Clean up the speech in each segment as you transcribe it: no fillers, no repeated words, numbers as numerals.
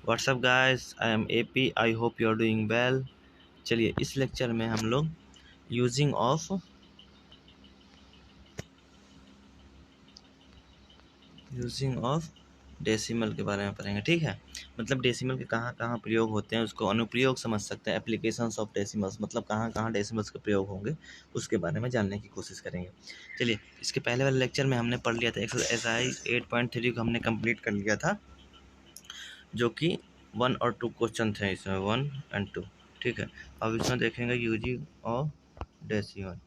WhatsApp guys, I am AP. I hope you are doing well. चलिए, इस lecture में हम लोग यूजिंग ऑफ डेसिमल के बारे में पढ़ेंगे। ठीक है, मतलब डेसिमल के कहाँ कहाँ प्रयोग होते हैं, उसको अनुप्रयोग समझ सकते हैं। एप्लीकेशंस ऑफ डेसिमल्स मतलब कहाँ कहाँ डेसिमल्स के प्रयोग होंगे, उसके बारे में जानने की कोशिश करेंगे। चलिए, इसके पहले वाले लेक्चर में हमने पढ़ लिया था एक्सरसाइज 8.3 को हमने कंप्लीट कर लिया था, जो कि 1 और 2 क्वेश्चन थे इसमें, 1 और 2। ठीक है, अब इसमें देखेंगे यूजिंग ऑफ डेसिमल।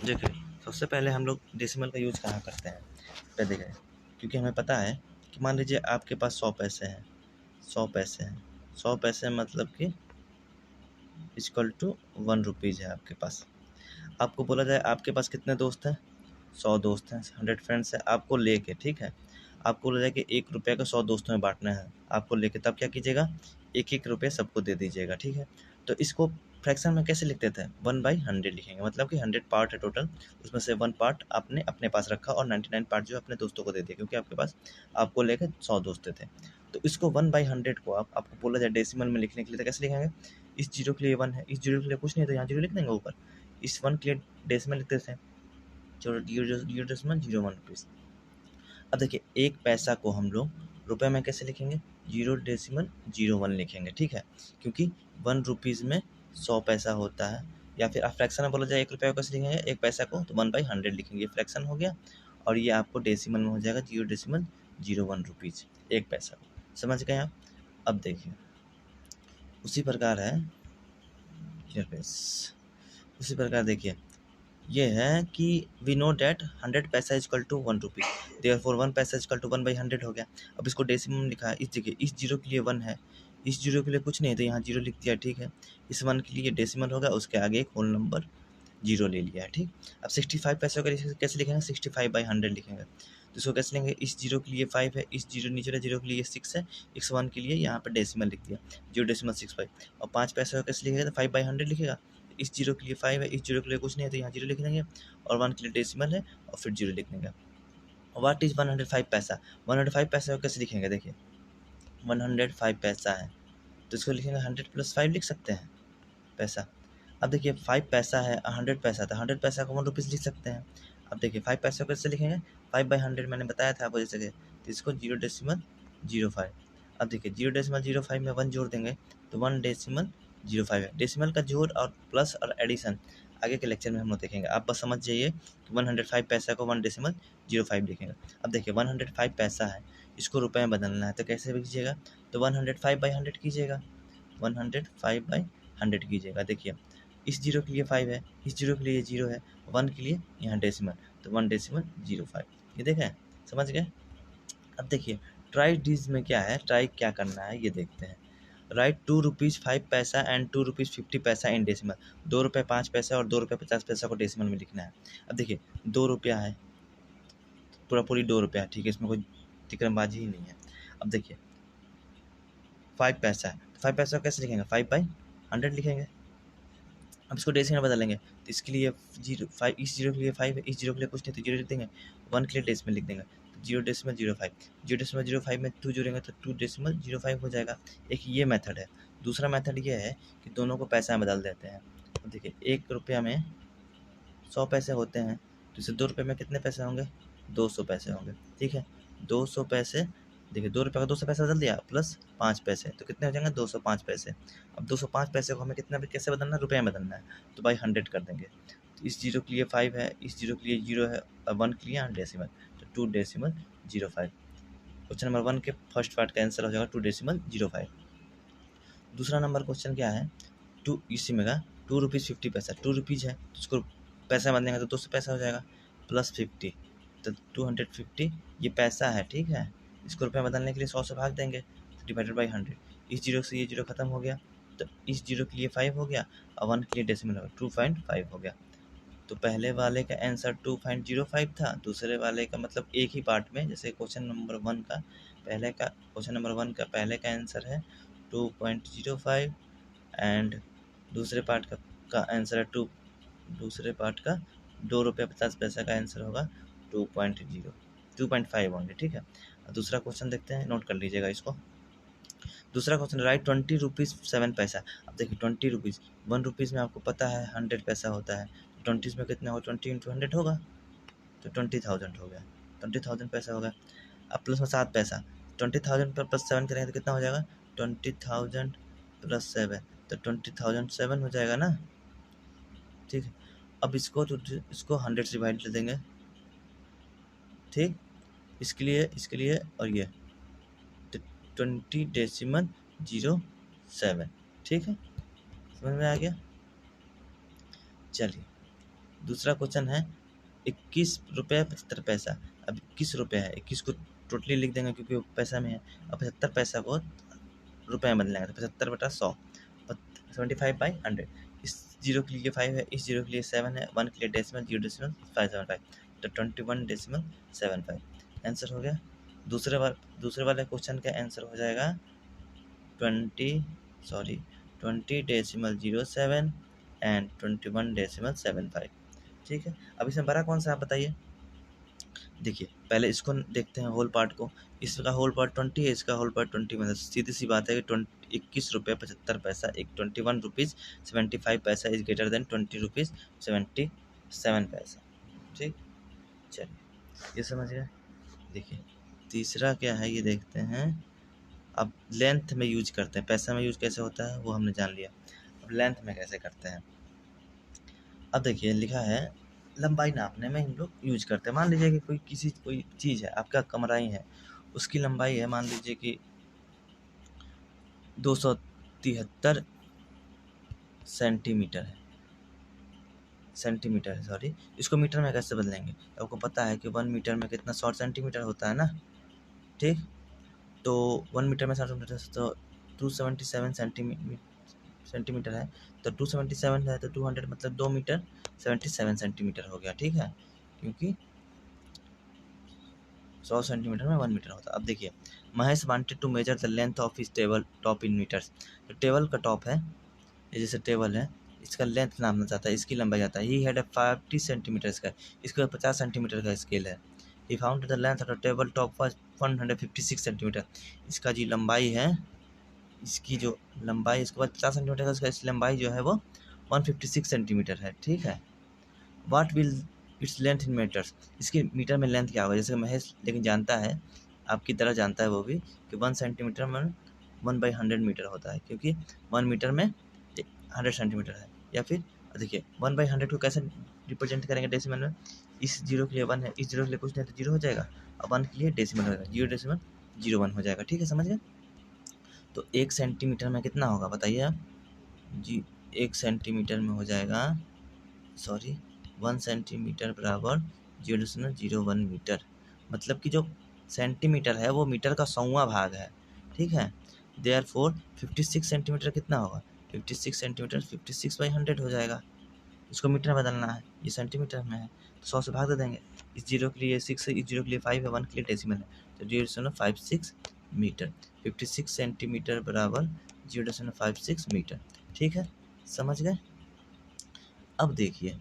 देखिए, सबसे पहले हम लोग डेसिमल का यूज कहाँ करते हैं, पहले देखें। क्योंकि हमें पता है कि मान लीजिए आपके पास 100 पैसे हैं, 100 पैसे मतलब कि इक्वल टू 1 रुपीज़ है आपके पास। आपको बोला जाए आपके पास कितने दोस्त हैं, 100 दोस्त हैं, 100 फ्रेंड्स हैं आपको लेके। ठीक है, आपको बोला जाए कि 1 रुपये का 100 दोस्तों में बांटना है आपको लेके, तब क्या कीजिएगा, 1-1 रुपये सबको दे दीजिएगा। ठीक है, तो इसको फ्रैक्शन में कैसे लिख देते हैं, 1/100 लिखेंगे। मतलब कि 100 पार्ट है टोटल, उसमें से 1 पार्ट आपने अपने पास रखा और 99 पार्ट जो अपने दोस्तों को दे दिया, क्योंकि आपके पास आपको लेकर 100 दोस्त थे। तो इसको 1/100 को आपको बोला जाए डेसिमल में लिखने के लिए, तो कैसे लिखेंगे, इस जीरो के लिए 1 है, इस जीरो के लिए कुछ नहीं, तो यहाँ जीरो लिख देंगे ऊपर। इस 1 के लिए डेसिमल लिख देते हैं, 0.01 रुपीज़। अब देखिए, 1 पैसा को हम लोग रुपए में कैसे लिखेंगे, 0.01 लिखेंगे। ठीक है, क्योंकि 1 रुपीज़ में 100 पैसा होता है। या फिर आप फ्रैक्शन में बोला जाए 1 रुपये को कैसे लिखेंगे, 1 पैसा को तो 1/100 लिखेंगे, ये फ्रैक्शन हो गया। और ये आपको डेसिमल में हो जाएगा 0.01 रुपीज़, 1 पैसा को। समझ गए आप। अब देखिए, उसी प्रकार है, उसी प्रकार देखिए, ये है कि वी नो डैट 100 पैसा इक्वल टू 1 रुपी, देयरफॉर 1 पैसा इक्वल टू 1/100 हो गया। अब इसको डेसिमल में लिखा है, इस जगह इस जीरो के लिए 1 है, इस जीरो के लिए कुछ नहीं है, तो यहाँ जीरो लिख दिया। ठीक है, इस 1 के लिए डेसिमल होगा, उसके आगे एक होल नंबर जीरो ले लिया है। ठीक, अब 65 पैसे का कैसे लिखेंगे, 65/100 लिखेंगे। तो इसको कैसे लेंगे, इस जीरो के लिए 5 है, इस जीरो नीचे जीरो के लिए 6 है, इस 1 के लिए यहाँ पर डेसिमल लिख दिया, 0.65। और 5 पैसे का कैसे लिखेगा, तो 5/100 लिखेगा। इस जीरो के लिए 5 है, इस जीरो के लिए कुछ नहीं है, तो यहाँ जीरो लिख देंगे, और 1 के लिए डेसिमल है और फिर जीरो लिख देंगे। व्हाट इज 105 पैसा, 105 पैसा को कैसे लिखेंगे, देखिए 105 पैसा है, तो इसको लिखेंगे 100 + 5 लिख सकते हैं पैसा। अब देखिए 5 पैसा है, 100 पैसा था, 100 पैसा को 1 रुपीज़ लिख सकते हैं। अब देखिए 5 पैसा को कैसे लिखेंगे, 5/100 मैंने बताया था आपको जैसे कि, तो इसको 0.05। अब देखिए 0.05 में 1 जोड़ देंगे तो 1.05 है। डेसिमल का जोड़ और प्लस और एडिशन आगे के लेक्चर में हम लोग देखेंगे, आप बस समझ जाइए कि 105 पैसा को 1.05 लिखेंगे। अब देखिए 105 पैसा है, इसको रुपए में बदलना है, तो कैसे कीजिएगा, तो 105/100 कीजिएगा, 105/100 कीजिएगा। देखिए, इस जीरो के लिए 5 है, इस जीरो के लिए 0 है, 1 के लिए यहाँ डेसिमल, तो 1.05। ये देखें, समझ गए। अब देखिए ट्राई डीज में क्या है, ट्राई क्या करना है ये देखते हैं। राइट 2 रुपीज़ 5 पैसा एंड 2 रुपीज़ 50 पैसा इन डेसिमल, 2 रुपये 5 पैसा और 2 रुपये 50 पैसा को डेसिमल में लिखना है। अब देखिए 2 रुपया है, पूरी 2 रुपया है। ठीक है, इसमें कोई तिकड़मबाजी ही नहीं है। अब देखिए 5 पैसा है, 5 पैसा को कैसे लिखेंगे, 5/100 लिखेंगे। अब इसको डेसिमल में बदलेंगे, तो इसके लिए 0.5, इस जीरो के लिए 5 है, इस जीरो के लिए कुछ नहीं, तो जीरो लिख देंगे, 1 के लिए डेसिमल लिख देंगे, तो 0.05, 0.05 में 2 जोड़ेंगे तो 2.05 हो जाएगा। एक ये मेथड है। दूसरा मेथड ये है कि दोनों को पैसा में बदल देते हैं। तो देखिए 1 रुपया में 100 पैसे होते हैं, तो इसे 2 रुपये में कितने पैसे होंगे, 200 पैसे होंगे। ठीक है, 200 पैसे, देखिए 2 रुपये का 200 पैसा बदल दिया प्लस 5 पैसे, तो कितने हो जाएंगे, 205 पैसे। अब 205 पैसे को हमें कितना भी कैसे बदलना है, रुपये में बदलना है, तो बाई 100 कर देंगे। तो इस जीरो के लिए 5 है, इस जीरो के लिए 0 है, और 1 के लिए यहाँ डेसिमल, तो 2.05। क्वेश्चन नंबर 1 के फर्स्ट पार्ट का आंसर हो जाएगा 2.05। दूसरा नंबर क्वेश्चन क्या है, इसी में का 2 रुपीज़ 50 पैसा, 2 रुपीज़ है तो उसको पैसा बदलेंगे तो 200 पैसा हो जाएगा, प्लस 50, तो 250 ये पैसा है। ठीक है, इसको रुपये बदलने के लिए 100 से भाग देंगे, तो डिवाइडेड बाई 100। इस जीरो से ये जीरो खत्म हो गया, तो इस जीरो के लिए 5 हो गया और 1 के लिए डेसिमल हो गया, 2.5 हो गया। तो पहले वाले का आंसर 2.05 था, दूसरे वाले का मतलब एक ही पार्ट में, जैसे क्वेश्चन नंबर 1 का पहले का आंसर है 2.05 एंड दूसरे पार्ट का आंसर है दूसरे पार्ट का 2 रुपये 50 पैसा का आंसर होगा 2.5 ओनली। ठीक है, दूसरा क्वेश्चन देखते हैं, नोट कर लीजिएगा इसको। दूसरा क्वेश्चन राइट 20 रुपीज़ 7 पैसा। अब देखिए 20 रुपीज़ 1 रुपीज़ में आपको पता है 100 पैसा होता है, 20 में कितना होगा, 20 × 100 होगा, तो 20,000 हो गया, 20,000 पैसा हो गया। अब प्लस में 7 पैसा, 20,000 पर प्लस 7 करेंगे तो कितना हो जाएगा, 20,000 प्लस 7, तो 20,007 हो जाएगा ना, ठीक है। अब इसको 100 से डिवाइड कर देंगे, ठीक, इसके लिए और ये 20.07, ठीक है, समझ में आ गया। चलिए दूसरा क्वेश्चन है 21 रुपये 75 पैसा। अब 21 रुपये है, 21 को टोटली लिख देंगे क्योंकि वो पैसा में है। अब 75 पैसा को रुपये में बदलेंगे तो 75/100, 75/100। इस जीरो के लिए 5 है, इस जीरो के लिए 7 है, 1 के लिए डेसिमल 0.575, तो 21.75 आंसर हो गया। दूसरे वाले क्वेश्चन का आंसर हो जाएगा 20.07 एंड 21.75, ठीक है। अब इसमें बड़ा कौन सा आप बताइए। देखिए पहले इसको देखते हैं होल पार्ट को, इसका होल पार्ट 20 है, इसका होल पार्ट 20, मतलब सीधी सी बात है कि 21 रुपये 75 पैसा एक 21 रुपीज़ 75 पैसा इज ग्रेटर देन 20 रुपीज़ 77 पैसा, ठीक। चलिए ये समझ गए। देखिए तीसरा क्या है ये देखते हैं। अब लेंथ में यूज करते हैं, पैसा में यूज कैसे होता है वो हमने जान लिया, अब लेंथ में कैसे करते हैं। अब देखिए लिखा है लंबाई नापने में हम लोग यूज करते हैं। मान लीजिए कि कोई चीज़ है, आपका कमरा ही है, उसकी लंबाई है मान लीजिए कि 273 सेंटीमीटर है, सॉरी, इसको मीटर में कैसे बदलेंगे। आपको पता है कि 1 मीटर में कितना 100 सेंटीमीटर होता है ना, ठीक। तो 1 मीटर में 60 सेंटीमीटर, तो 277 सेंटीमीटर है, तो 277 है तो 200 मतलब 2 मीटर 77 सेंटीमीटर हो गया, ठीक है, क्योंकि 100 सेंटीमीटर में 1 मीटर होता है। अब देखिए Mahesh wanted to measure the length of his table top in metres. तो टेबल का टॉप है, ये जैसे टेबल है, इसका लेंथ नापना चाहता है, इसकी लंबाई आता है। ही हैड 50 सेंटीमीटर का, इसका 50 सेंटीमीटर का स्केल है। He found the length of the table top was 156 centimetre. इसका जी लंबाई है, इसकी जो लंबाई इसके बाद 50 सेंटीमीटर का, इसका इस लंबाई जो है वो 156 सेंटीमीटर है, ठीक है। What will its length in metres, इसकी मीटर में लेंथ क्या होगा। जैसे महेश लेकिन जानता है, आपकी तरह जानता है वो भी, कि 1 सेंटीमीटर में 1/100 मीटर होता है, क्योंकि 1 मीटर में 100 सेंटीमीटर है। या फिर देखिए 1/100 को कैसे रिप्रेजेंट करेंगे डेसिमल में, इस जीरो के लिए 1 है, इस जीरो के लिए कुछ नहीं तो जीरो हो जाएगा, अब 1 के लिए डेसिमल होगा 0.01 हो जाएगा, ठीक है, समझ गए। तो 1 सेंटीमीटर में कितना होगा बताइए आप जी। 1 सेंटीमीटर में हो जाएगा, सॉरी 1 सेंटीमीटर बराबर 0.01 मीटर, मतलब कि जो सेंटीमीटर है वो मीटर का 100वां भाग है, ठीक है। देयरफॉर 56 सेंटीमीटर कितना होगा, 56 सेंटीमीटर 56/100 हो जाएगा। इसको मीटर में बदलना है, ये सेंटीमीटर में है तो 100 से भाग दे देंगे। इस जीरो के लिए 6 है, इस जीरो के लिए 5 है, 1 के लिए डेसिमल है, तो 0.56 मीटर। 56 सेंटीमीटर बराबर 0.56 मीटर, ठीक है, समझ गए। अब देखिए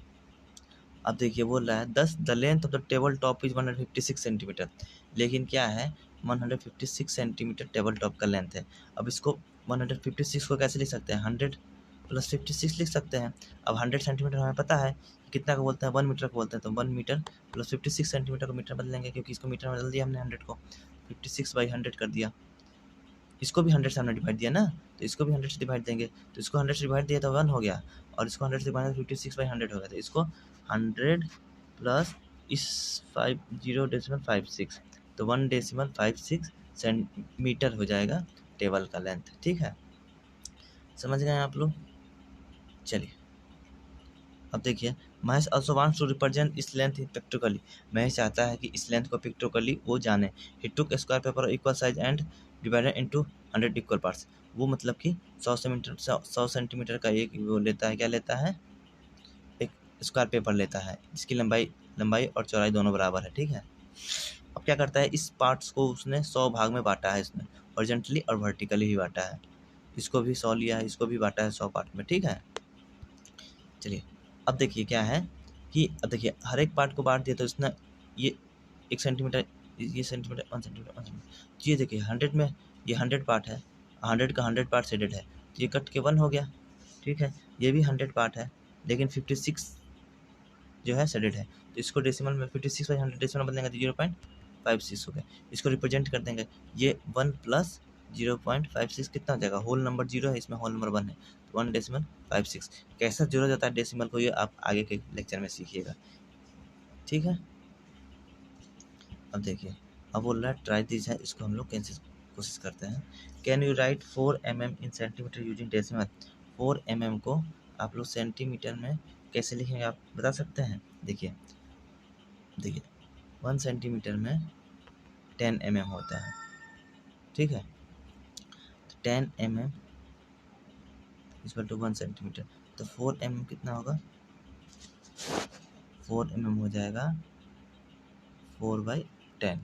बोल रहा है 10 the length of the table top is 156 centimetre, लेकिन क्या है 156 सेंटीमीटर टेबल टॉप का लेंथ है। अब इसको 156 को कैसे लिख सकते हैं, 100 + 56 लिख सकते हैं। अब 100 सेंटीमीटर हमें पता है कि कितना को बोलते हैं, 1 मीटर को बोलते हैं, तो 1 मीटर + 56 सेंटीमीटर को मीटर बदलेंगे, क्योंकि इसको मीटर में बदल दिया हमने 100 को, 56/100 कर दिया। इसको भी 100 से हमने डिवाइड दिया ना, तो इसको भी 100 से डिवाइड देंगे, तो इसको 100 से डिवाइड दिया तो 1 हो गया, और इसको 100 से डिवाइड 56/100 हो गया, तो इसको 100 प्लस इस 0.56, तो 1.56 सेंटीमीटर हो जाएगा टेबल का लेंथ, ठीक है, समझ गए आप लोग। चलिए अब देखिए Mahesh also wants to represent इस लेंथ पिक्टोरियली, महेश चाहता है कि इस लेंथ को पिक्टोरियली वो जाने। He took square paper equal size and divided into 100 equal parts, वो मतलब कि 100 सेंटीमीटर का एक वो लेता है, क्या लेता है, एक स्क्वायर पेपर लेता है, जिसकी लंबाई और चौड़ाई दोनों बराबर है, ठीक है। अब क्या करता है, इस पार्ट्स को उसने 100 भाग में बांटा है, इसने हॉरिजॉन्टली और वर्टिकली ही बांटा है, इसको भी 100 लिया है, इसको भी बांटा है 100 पार्ट में, ठीक है। चलिए अब देखिए क्या है कि अब देखिए हर एक पार्ट को बांट दिया, तो इसने ये 1 सेंटीमीटर, ये सेंटीमीटर 1 सेंटीमीटर 1 सेंटीमीटर, ये देखिए 100 में ये 100 पार्ट है, 100 का 100 पार्ट शेडेड है, तो ये कट के 1 हो गया, ठीक है। ये भी 100 पार्ट है, लेकिन 56 जो है शेडेड है, तो इसको डेसिमल में 56/100 डेसिमल बदलेंगे तो 0.56 हो गया। इसको रिप्रेजेंट कर देंगे, ये 1 प्लस 0.56 कितना हो जाएगा, होल नंबर 0 है, इसमें होल नंबर 1 है, तो 1.56। कैसा जोड़ा जाता है डेसिमल को, ये आप आगे के लेक्चर में सीखिएगा, ठीक है। अब देखिए, अब बोल रहा है ट्राई दिस है, इसको हम लोग कैसे कोशिश करते हैं। Can you right 4 mm in centimetre using decimal. 4 mm को आप लोग सेंटीमीटर में कैसे लिखेंगे, आप बता सकते हैं। देखिए 1 सेंटीमीटर में 10 mm होता है, ठीक है। तो 10 mm इक्वल टू 1 सेंटीमीटर, तो 4 mm कितना होगा, 4 mm हो जाएगा 4/10।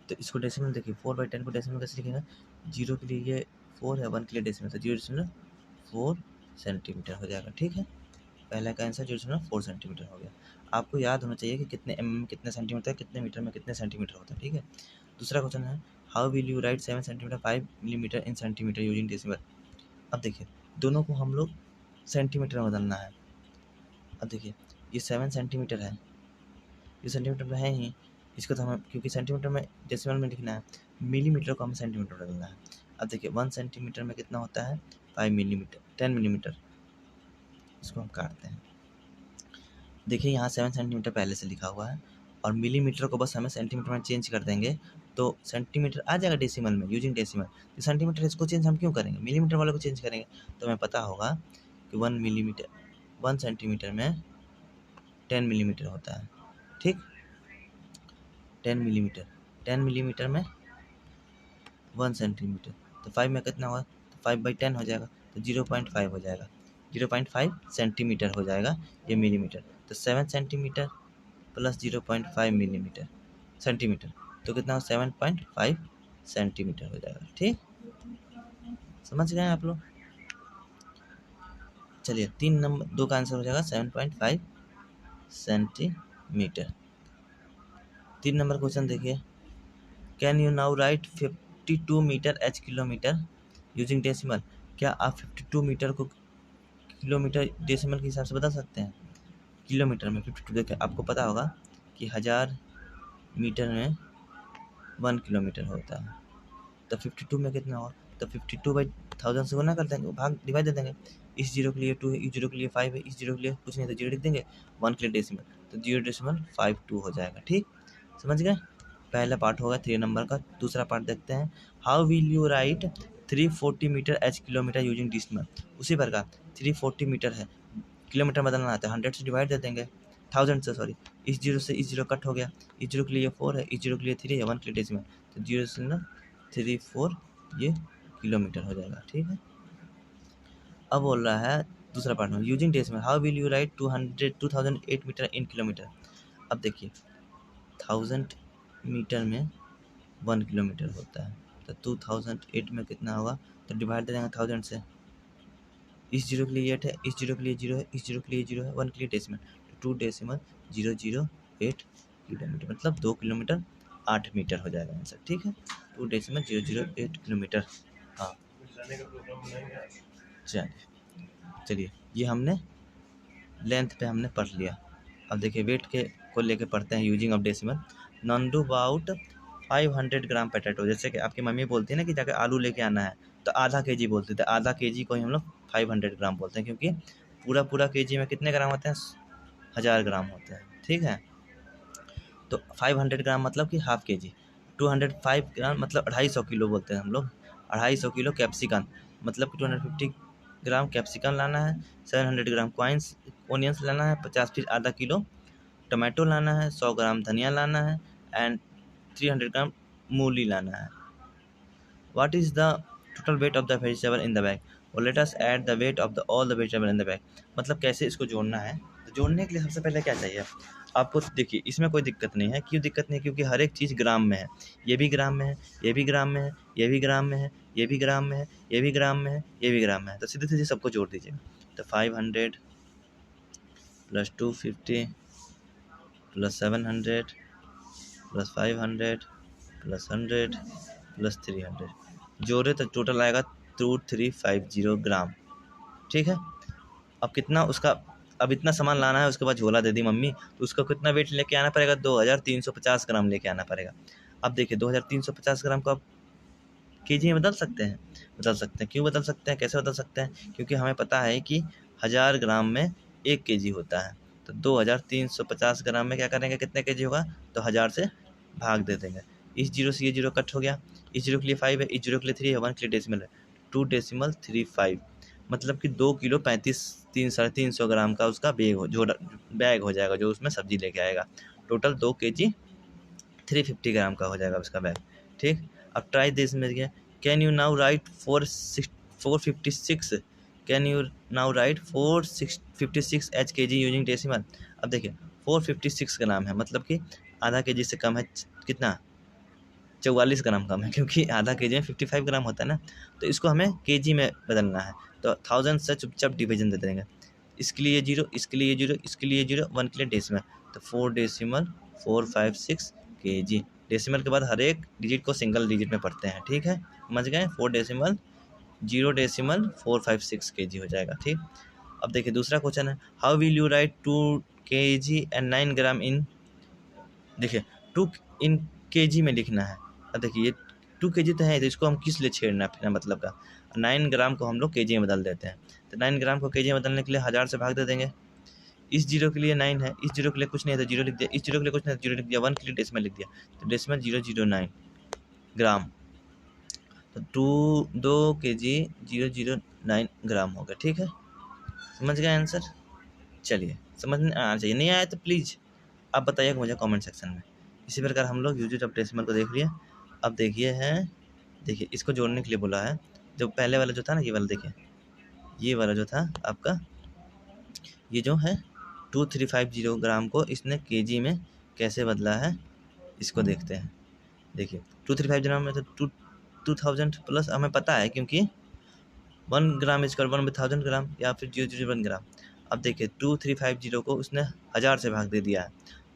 तो इसको डेसिमल देखिए, 4/10 को डेसिमल कैसे लिखेंगे, 0 के लिए ये 4 है, 1 के लिए डेसिमल, तो 0.4 सेंटीमीटर हो जाएगा, ठीक है। पहला का आंसर 0.4 सेंटीमीटर हो गया। आपको याद होना चाहिए कि कितने mm में कितने सेंटीमीटर है, कितने मीटर में कितने सेंटीमीटर होता है, ठीक है। दूसरा क्वेश्चन है, how will you right 7 centimetre 5 millimetre in centimetre using decimal. अब देखिए, दोनों को हम लोग सेंटीमीटर में बदलना है। अब देखिए, ये 7 सेंटीमीटर है, ये सेंटीमीटर में है ही, इसको तो हमें क्योंकि सेंटीमीटर में डेसिमल में लिखना है, मिलीमीटर को हमें सेंटीमीटर में बदलना है। अब देखिए 1 सेंटीमीटर में कितना होता है, 5 मिलीमीटर, 10 मिलीमीटर। इसको हम काटते हैं, देखिए यहाँ 7 सेंटीमीटर पहले से लिखा हुआ है, और मिलीमीटर को बस हमें सेंटीमीटर में चेंज कर देंगे तो सेंटीमीटर आ जाएगा डेसिमल में यूजिंग डेसिमल। तो सेंटीमीटर इसको चेंज हम क्यों करेंगे, मिलीमीटर वाले को चेंज करेंगे, तो हमें पता होगा कि 1 मिलीमीटर 1 सेंटीमीटर में 10 मिलीमीटर होता है, ठीक। 10 मिलीमीटर में 1 सेंटीमीटर, तो 5 में कितना होगा, तो 5/10 हो जाएगा, तो 0.5 हो जाएगा, 0.5 सेंटीमीटर हो जाएगा ये मिलीमीटर। तो 7 सेंटीमीटर प्लस 0.5 मिलीमीटर सेंटीमीटर, तो कितना हो, 7.5 सेंटीमीटर हो जाएगा, ठीक। समझ गए आप लोग। चलिए 3 नंबर 2 का आंसर हो जाएगा 7.5 सेंटीमीटर। 3 नंबर क्वेश्चन देखिए, can you now write 52 metre as kilometre using decimal. क्या आप 52 मीटर को किलोमीटर डेसिमल के हिसाब से बता सकते हैं। किलोमीटर में 52, देखिए आपको पता होगा कि 1000 मीटर में 1 किलोमीटर होता है, तो 52 में कितना होगा, तो 52/1000 से गुना कर देंगे, भाग डिवाइड दे देंगे। इस जीरो के लिए 2 है, इस जीरो के लिए 5 है, इस जीरो के लिए कुछ नहीं तो 0 लिख देंगे, 1 के लिए डेसिमल, तो 0.52 हो जाएगा, ठीक। समझ गए, पहला पार्ट होगा 3 नंबर का। दूसरा पार्ट देखते हैं, how will you write 340 metre as kilometre using decimal. उसी प्रकार 340 मीटर है, किलोमीटर बदलना आता है, 100 से डिवाइड दे देंगे, 1000 से, सॉरी, इस जीरो से इस जीरो कट हो गया, इस जीरो के लिए 4 है, इस जीरो के लिए 3 है, 1 के लिए डेसिमल, तो 0.34 ये किलोमीटर हो जाएगा, ठीक है। अब बोल रहा है दूसरा पार्ट में, using decimal how will you write 2008 metre in kilometre. अब देखिए 1000 मीटर में 1 किलोमीटर होता है, तो 2008 में कितना होगा, तो डिवाइड दे देंगे 1000 से। इस जीरो के लिए 8 है, इस जीरो के लिए 0 है, इस जीरो के लिए 0 है, 1 के लिए डेसिमल, तो 2.008 किलोमीटर, मतलब 2 किलोमीटर 8 मीटर हो जाएगा आंसर, ठीक है। 2.008 किलोमीटर। हाँ चलिए ये हमने लेंथ पे हमने पढ़ लिया। अब देखिए वेट के को लेके पढ़ते हैं using of decimal. Non about 500 gram potato, जैसे कि आपकी मम्मी बोलती है ना कि जाकर आलू लेके आना है, तो आधा केजी बोलते थे, आधा केजी को ही हम लोग 500 ग्राम बोलते हैं, क्योंकि पूरा केजी में कितने ग्राम होते हैं, 1000 ग्राम होते हैं, ठीक है। तो 500 ग्राम मतलब कि हाफ के जी, 205 ग्राम मतलब 250 किलो बोलते हैं हम लोग, 250 किलो कैप्सिकम मतलब कि 250 ग्राम कैप्सिकम लाना है, 700 ग्राम ओनियंस लाना है, 50 फिर आधा किलो टमाटो लाना है, 100 ग्राम धनिया लाना है, एंड 300 ग्राम मूली लाना है। What is the total weight of the vegetable in the bag, और let us add the weight of the all the vegetable in the bag. मतलब कैसे इसको जोड़ना है, तो जोड़ने के लिए सबसे पहले क्या चाहिए आपको, देखिए इसमें कोई दिक्कत नहीं है, क्यों दिक्कत नहीं है, क्योंकि हर एक चीज़ ग्राम में है, ये भी ग्राम में है, ये भी ग्राम में है, ये भी ग्राम में है, ये भी ग्राम में है, ये भी ग्राम में है, ये भी ग्राम में है, तो सीधे सीधे सबको जोड़ दीजिए। तो 500 plus 250 plus 700 plus 500 plus 100 plus 300, जोड़े तो टोटल आएगा 2350 ग्राम। ठीक है, अब कितना उसका, अब इतना सामान लाना है, उसके बाद झोला दे दी मम्मी, तो उसका कितना वेट लेके आना पड़ेगा, 2350 ग्राम लेके आना पड़ेगा। अब देखिए 2350 ग्राम को आप केजी में बदल सकते हैं, बदल सकते हैं। क्यों बदल सकते हैं, कैसे बदल सकते हैं, क्योंकि हमें पता है कि 1000 ग्राम में 1 केजी होता है, तो 2350 ग्राम में क्या करेंगे, कितने केजी होगा, तो 1000 से भाग दे देंगे। इस जीरो से ये जीरो कट हो गया, इस जीरो के लिए 5 है, इस जीरो के लिए 3 है, 1 के लिए डेसिमल है, 2.35, मतलब कि 2 किलो 350 ग्राम का उसका बैग हो जाएगा, जो उसमें सब्जी लेके आएगा। टोटल 2 केजी 350 ग्राम का हो जाएगा उसका बैग। ठीक, अब ट्राई दिस में क्या, can you now right 456, can you now right 456 H के जी यूजिंग डेसिमल। अब देखिए 456 ग्राम है, मतलब कि आधा के जी से कम है, कितना, 44 ग्राम कम है, क्योंकि आधा के जी में 55 ग्राम होता है ना, तो इसको हमें के जी में बदलना है, तो 1000 से चुपचाप डिवीजन दे देंगे। इसके लिए जीरो, इसके लिए जीरो, इसके लिए जीरो, 1 के लिए डेसिमल, तो 4.456 के जी। डेसिमल के बाद हर एक डिजिट को सिंगल डिजिट में पढ़ते हैं। ठीक है, समझ गए, 4.0.456 के जी हो जाएगा। ठीक, अब देखिए दूसरा क्वेश्चन है, how will you right 2 kg and 9 ग्राम इन, देखिए 2 इन के जी में लिखना है। अब देखिए 2 kg तो है, तो इसको हम किस लिए छेड़ना फिर मतलब का, 9 ग्राम को हम लोग के जी में बदल देते हैं, तो 9 ग्राम को के जी में बदलने के लिए 1000 से भाग दे देंगे। इस जीरो के लिए 9 है, इस जीरो के लिए कुछ नहीं है तो जीरो लिख दिया, इस जीरो के लिए कुछ नहीं है तो जीरो लिख दिया, 1 के लिए डेसिमल लिख दिया, तो डेसिमल 009 ग्राम, तो 2 kg 009 ग्राम हो गया। ठीक है, समझ गए आंसर। चलिए, समझ में आना चाहिए, नहीं आया तो प्लीज़ आप बताइएगा मुझे कमेंट सेक्शन में। इसी प्रकार हम लोग यूजेज ऑफ डेसिमल को देख लिए। अब देखिए है, देखिए इसको जोड़ने के लिए बोला है, जो पहले वाला जो था ना, ये वाला देखिए, ये वाला जो था आपका, ये जो है 2350 ग्राम को इसने केजी में कैसे बदला है, इसको देखते हैं। देखिए 2350 ग्राम में तो 2000 प्लस हमें पता है, क्योंकि 1 ग्राम इज 1/1000 ग्राम या फिर 0.01 ग्राम। अब देखिए 2350 को उसने 1000 से भाग दे दिया है,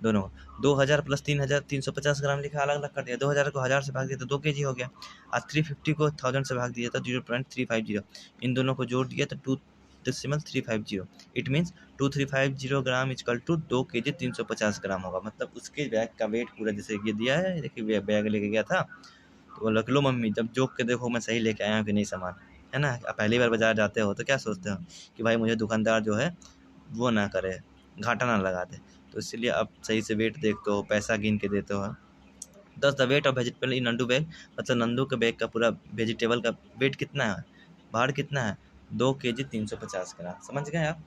दोनों 2000 प्लस 3000 350 ग्राम लिखा, अलग अलग कर दिया, 2000 को 1000 से भाग दिया तो 2 केजी हो गया, और 350 को 1000 से भाग दिया तो 0.350, इन दोनों को जोड़ दिया तो 2.350, it means 2350 gram equal to 2 KG 350 gram होगा। मतलब उसके बैग का वेट पूरा, जैसे ये दिया है, देखिए बैग लेके गया था, तो बोला लो मम्मी, जब जोक के देखो मैं सही लेके आया हूँ कि नहीं सामान, है ना। पहली बार बाजार जाते हो तो क्या सोचते हो कि भाई मुझे दुकानदार जो है वो ना करे, घाटा ना लगा दे, तो इसलिए आप सही से वेट देखते हो, पैसा गिन के देते हो। दस the weight of vegetable in Nandu bag, मतलब नंदू के बैग का पूरा वेजिटेबल का वेट कितना है, भार कितना है, 2 केजी 350 ग्राम। समझ गए आप।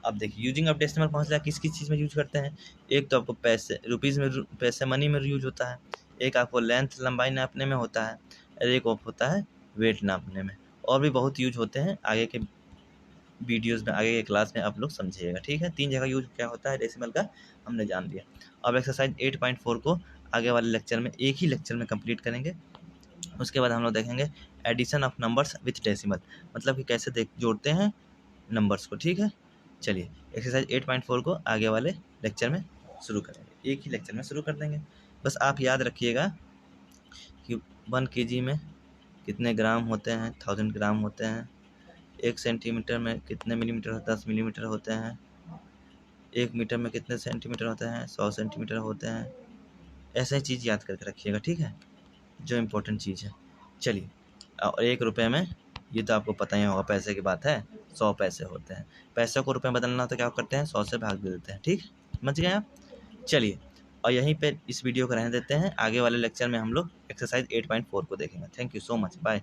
अब देखिए यूजिंग ऑफ डेसिमल पहुँच किस किस चीज़ में यूज करते हैं, एक तो आपको पैसे रुपीज़ में, पैसे मनी में यूज होता है, एक आपको लेंथ लंबाई नापने में होता है, और एक ऑफ होता है वेट नापने में। और भी बहुत यूज होते हैं, आगे के वीडियोस में, आगे के क्लास में आप लोग समझिएगा। ठीक है, 3 जगह यूज क्या होता है डेसिमल का हमने जान लिया। अब एक्सरसाइज 8.4 को आगे वाले लेक्चर में, एक ही लेक्चर में कंप्लीट करेंगे। उसके बाद हम लोग देखेंगे addition of numbers with decimal, मतलब कि कैसे जोड़ते हैं नंबर्स को। ठीक है, चलिए एक्सरसाइज 8.4 को आगे वाले लेक्चर में शुरू करेंगे, एक ही लेक्चर में शुरू कर देंगे। बस आप याद रखिएगा कि 1 kg में कितने ग्राम होते हैं, 1000 ग्राम होते हैं, 1 सेंटीमीटर में कितने मिलीमीटर, 10 मिलीमीटर होते हैं, 1 मीटर में कितने सेंटीमीटर होते हैं, 100 सेंटीमीटर होते हैं। ऐसे ही चीज़ याद करके रखिएगा। ठीक है, जो इम्पोर्टेंट चीज़ है। चलिए, और 1 रुपये में, ये तो आपको पता ही होगा, पैसे की बात है, 100 पैसे होते हैं। पैसे को रुपये बदलना तो क्या करते हैं, 100 से भाग दे देते हैं। ठीक, समझ गए आप। चलिए, और यहीं पे इस वीडियो को रहने देते हैं, आगे वाले लेक्चर में हम लोग एक्सरसाइज 8.4 को देखेंगे। Thank you so much, bye.